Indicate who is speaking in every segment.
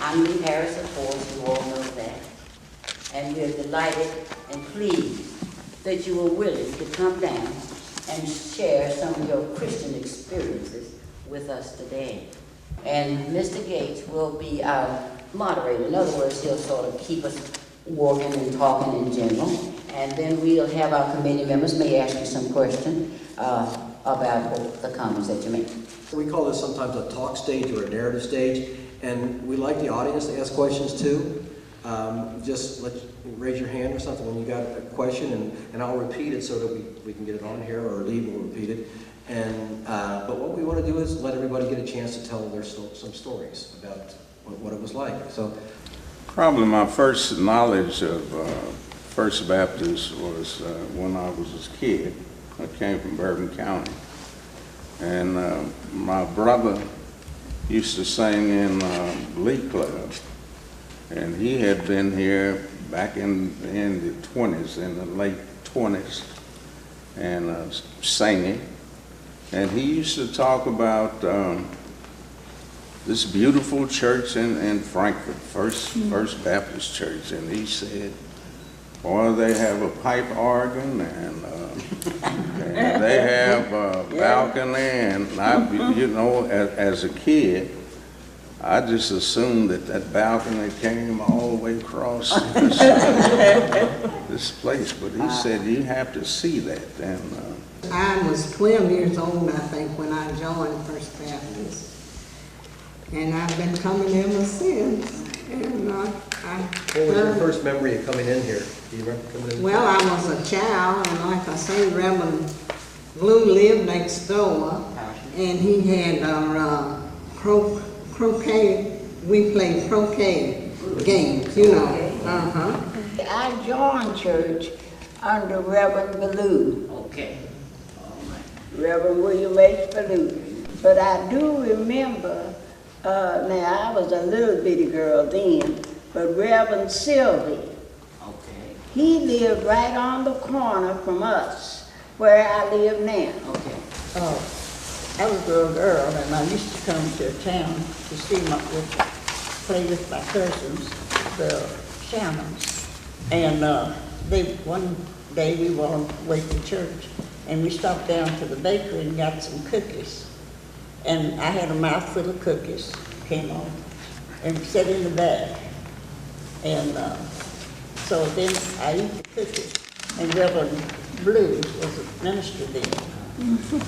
Speaker 1: I'm Lee Harris, of course, you all know that. And we're delighted and pleased that you were willing to come down and share some of your Christian experiences with us today. And Mr. Gates will be our moderator. In other words, he'll sort of keep us working and talking in general. And then we'll have our committee members may ask you some questions about the comments that you make.
Speaker 2: We call this sometimes a talk stage or a narrative stage, and we like the audience to ask questions too. Just raise your hand or something when you got a question, and I'll repeat it so that we can get it on here, or Lee will repeat it. And but what we want to do is let everybody get a chance to tell some stories about what it was like. So,
Speaker 3: probably my first knowledge of First Baptist was when I was a kid. I came from Bourbon County, and my brother used to sing in Glee Club, and he had been here back in the 20s, in the late 20s, and singing. And he used to talk about this beautiful church in Frankfort, First Baptist Church, and he said, "Boy, they have a pipe organ, and they have a balcony." And I, you know, as a kid, I just assumed that balcony came all the way across this place. But he said, "You have to see that." And
Speaker 4: I was 12 years old, I think, when I joined First Baptist. And I've been coming ever since. And
Speaker 2: what was your first memory of coming in here? Do you remember coming in?
Speaker 4: Well, I was a child, and like I say, Reverend Blue lived next door, and he had croquet. We played croquet games, you know.
Speaker 5: I joined church under Reverend Ballou.
Speaker 1: Okay. All right.
Speaker 5: Reverend William H. Ballou. But I do remember, now I was a little bitty girl then, but Reverend Sylvie,
Speaker 1: Okay.
Speaker 5: he lived right on the corner from us, where I live now.
Speaker 1: Okay.
Speaker 6: I was a little girl, and I used to come to town to see play with my cousins, the Shannons. And one day we were on the way to church, and we stopped down to the bakery and got some cookies. And I had a mouthful of cookies, came on, and sat in the bag. And so then I eat the cookies, and Reverend Blue was a minister then.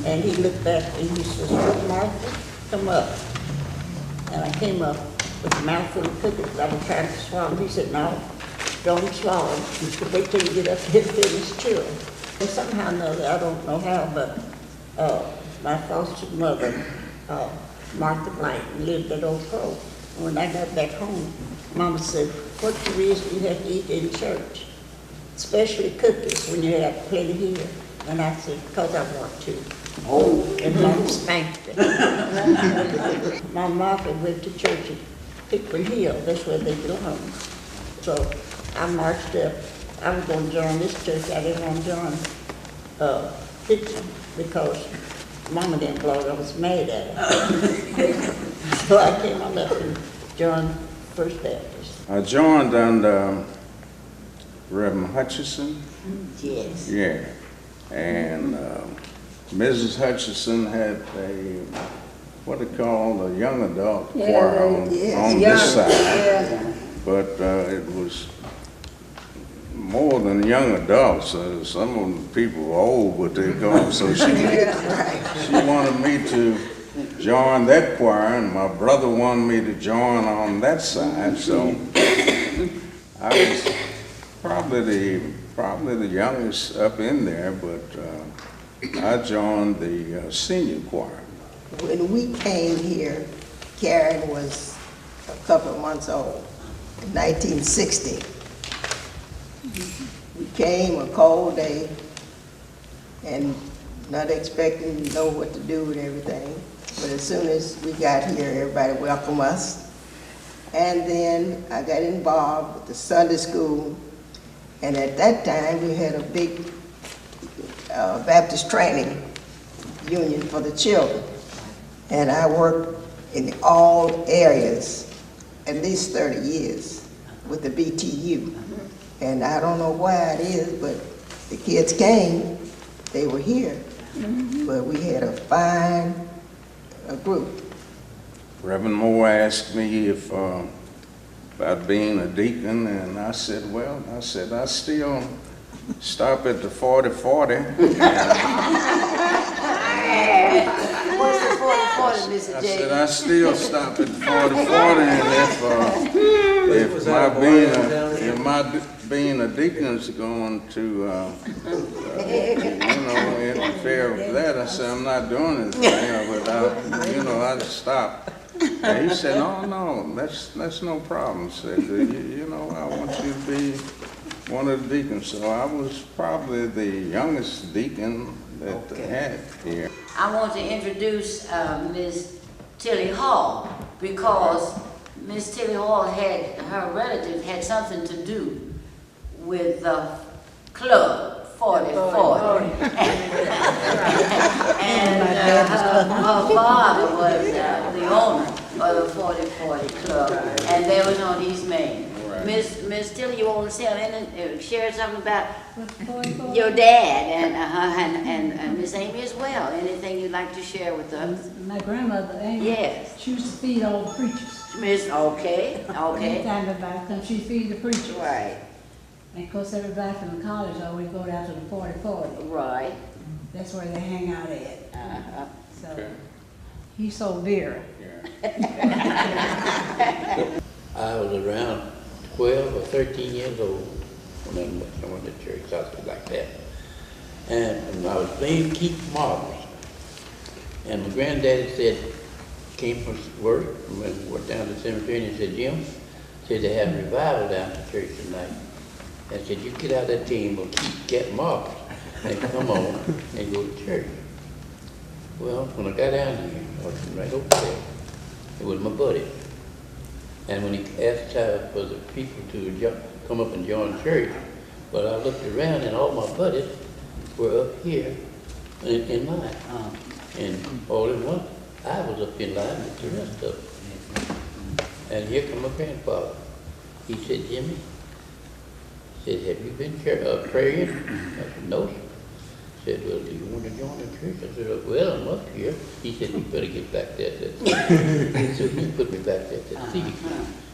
Speaker 6: And he looked back and he says, "Martha, come up." And I came up with a mouthful of cookies. I was trying to swallow. He said, "No, don't swallow. You should wait till you get up here and finish chewing." And somehow or another, I don't know how, but my foster mother, Martha Blank, lived at Oak Grove. When I got back home, Mama said, "What's the reason you have to eat in church? Especially cookies when you have plenty here." And I said, "Because I want to." Oh, and Mama spanked me. My mother went to church at Pickford Hill. That's where they belong. So I marched up. I was going to join this church. I didn't want to join Dixon because Mama didn't blow it. I was mad at her. So I came on up and joined First Baptist.
Speaker 3: I joined under Reverend Hutchison.
Speaker 6: Yes.
Speaker 3: Yeah. And Mrs. Hutchison had what they call a young adult choir on this side.
Speaker 5: Yeah.
Speaker 3: But it was more than young adults. Some of the people were old, but they go. So she wanted me to join that choir, and my brother wanted me to join on that side. So I was probably the youngest up in there, but I joined the senior choir.
Speaker 7: When we came here, Karen was a couple of months old, in 1960. We came a cold day and not expecting to know what to do and everything. But as soon as we got here, everybody welcomed us. And then I got involved with the Sunday school. And at that time, we had a big Baptist training union for the children. And I worked in all areas at least 30 years with the BTU. And I don't know why it is, but the kids came, they were here. But we had a fine group.
Speaker 3: Reverend Moore asked me if about being a deacon, and I said, well, I still stop at the 40-40.
Speaker 1: What's the 40-40, Mr.
Speaker 3: I
Speaker 1: J?
Speaker 3: said, I still stop at 40-40, and if my being a deacon is going to, interfere with that, I said, I'm not doing it, I'd stop. And he said, no, that's no problem. Said, I want you to be one of the deacons. So I was probably the youngest deacon that they had here.
Speaker 1: I want to introduce Miss Tilly Hall, because Miss Tilly Hall her relative had something to do with the club 40-40. And her father was the owner of the 40-40 club, and they was on East Main.
Speaker 3: Right.
Speaker 1: Miss Tilly, you want to share something about your dad and Miss Amy as well? Anything you'd like to share with us?
Speaker 8: My grandmother, Amy,
Speaker 1: Yes.
Speaker 8: she used to feed all the preachers.
Speaker 1: Miss, okay.
Speaker 8: Anytime everybody comes, she'd feed the preachers.
Speaker 1: Right,
Speaker 8: And of course, everybody from the college always go down to the 40-40.
Speaker 1: right.
Speaker 8: That's where they hang out at.
Speaker 1: Uh-huh.
Speaker 8: So,
Speaker 3: Okay.
Speaker 8: he sold beer.
Speaker 9: I was around 12 or 13 years old when I went to church, something like that. And I was playing keep marbles. And my granddaddy came from work, and went down to the cemetery, and he said, Jim, said they have a revival down at church tonight. I said, you get out of that team and get marbles and come on and go to church. Well, when I got down here, I was right over there. It was my buddy. And when he asked for the people to come up and join church, but I looked around and all my buddies were up here in line. And all in one, I was up in line with the rest of them. And here come my grandfather. He said, Jimmy, he said, have you been praying? I said, no, sir. He said, well, do you want to join the church? I said, well, I'm up here. He said, you better get back there to that seat. So he put me back there to that seat.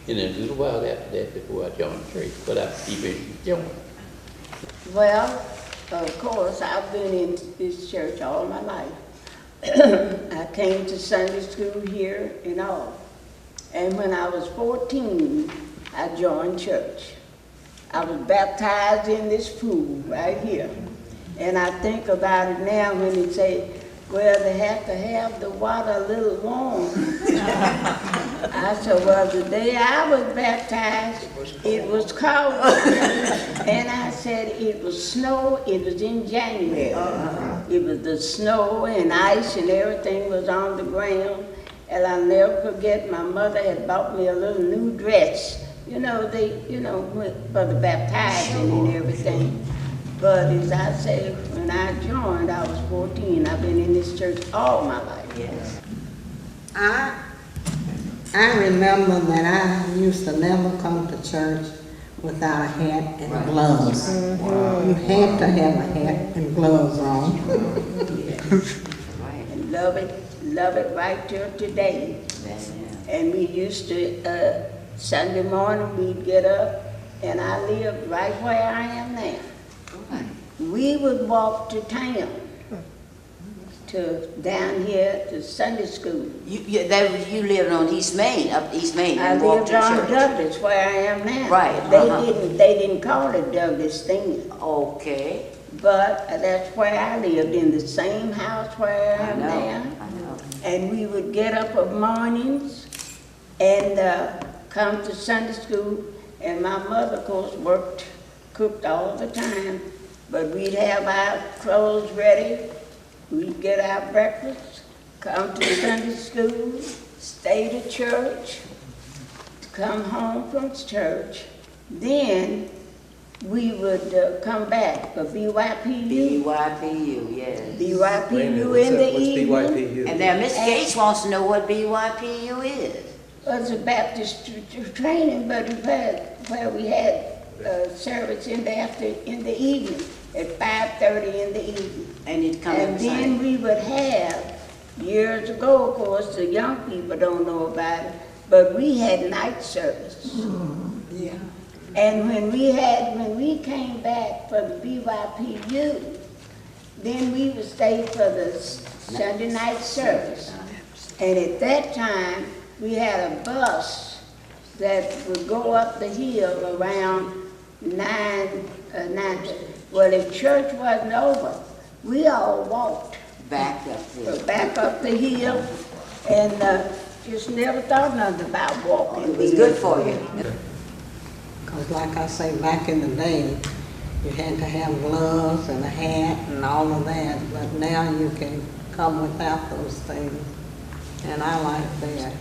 Speaker 9: And then a little while after that, before I joined church, but I eventually joined.
Speaker 5: Well, of course, I've been in this church all my life. I came to Sunday school here and all. And when I was 14, I joined church. I was baptized in this pool right here. And I think about it now when they say, well, they have to have the water a little warm. I said, well, the day I was baptized, it was cold. And I said, it was snow, it was in January. It was the snow and ice and everything was on the ground. And I'll never forget, my mother had bought me a little new dress. For the baptizing and everything. But as I say, when I joined, I was 14. I've been in this church all my life.
Speaker 1: Yes.
Speaker 4: I remember that I used to never come to church without a hat and gloves. You had to have a hat and gloves on.
Speaker 1: Right.
Speaker 5: And love it right till today. And we used to, Sunday morning, we'd get up, and I lived right where I am now.
Speaker 1: Right.
Speaker 5: We would walk to town, down here to Sunday school.
Speaker 1: You lived on East Main, up East Main,
Speaker 5: I
Speaker 1: and walked
Speaker 5: lived
Speaker 1: to
Speaker 5: on
Speaker 1: church.
Speaker 5: Douglas, where I am now.
Speaker 1: Right,
Speaker 5: They didn't call it Douglas then,
Speaker 1: Okay.
Speaker 5: but that's where I lived, in the same house where I am now.
Speaker 1: I know.
Speaker 5: And we would get up of mornings and come to Sunday school. And my mother, of course, cooked all the time. But we'd have our clothes ready. We'd get our breakfast, come to Sunday school, stay to church, come home from church. Then we would come back for BYPU.
Speaker 1: BYPU, yes.
Speaker 5: BYPU in the evening.
Speaker 2: What's BYPU?
Speaker 1: And now Miss Gates wants to know what BYPU is.
Speaker 5: was a Baptist training, but we had service in the evening, at 5:30 in the evening.
Speaker 1: And it come
Speaker 5: And
Speaker 1: every
Speaker 5: then
Speaker 1: Sunday.
Speaker 5: we would have, years ago, of course, the young people don't know about it, but we had night service.
Speaker 4: Yeah.
Speaker 5: And when we came back for the BYPU, then we would stay for the Sunday night service. And at that time, we had a bus that would go up the hill around 9. Well, if church wasn't over, we all walked
Speaker 1: Back up there.
Speaker 5: back up the hill and just never thought nothing about walking.
Speaker 1: It was good for you.
Speaker 4: Because like I say, back in the day, you had to have gloves and a hat and all of that, but now you can come without those things. And I like that.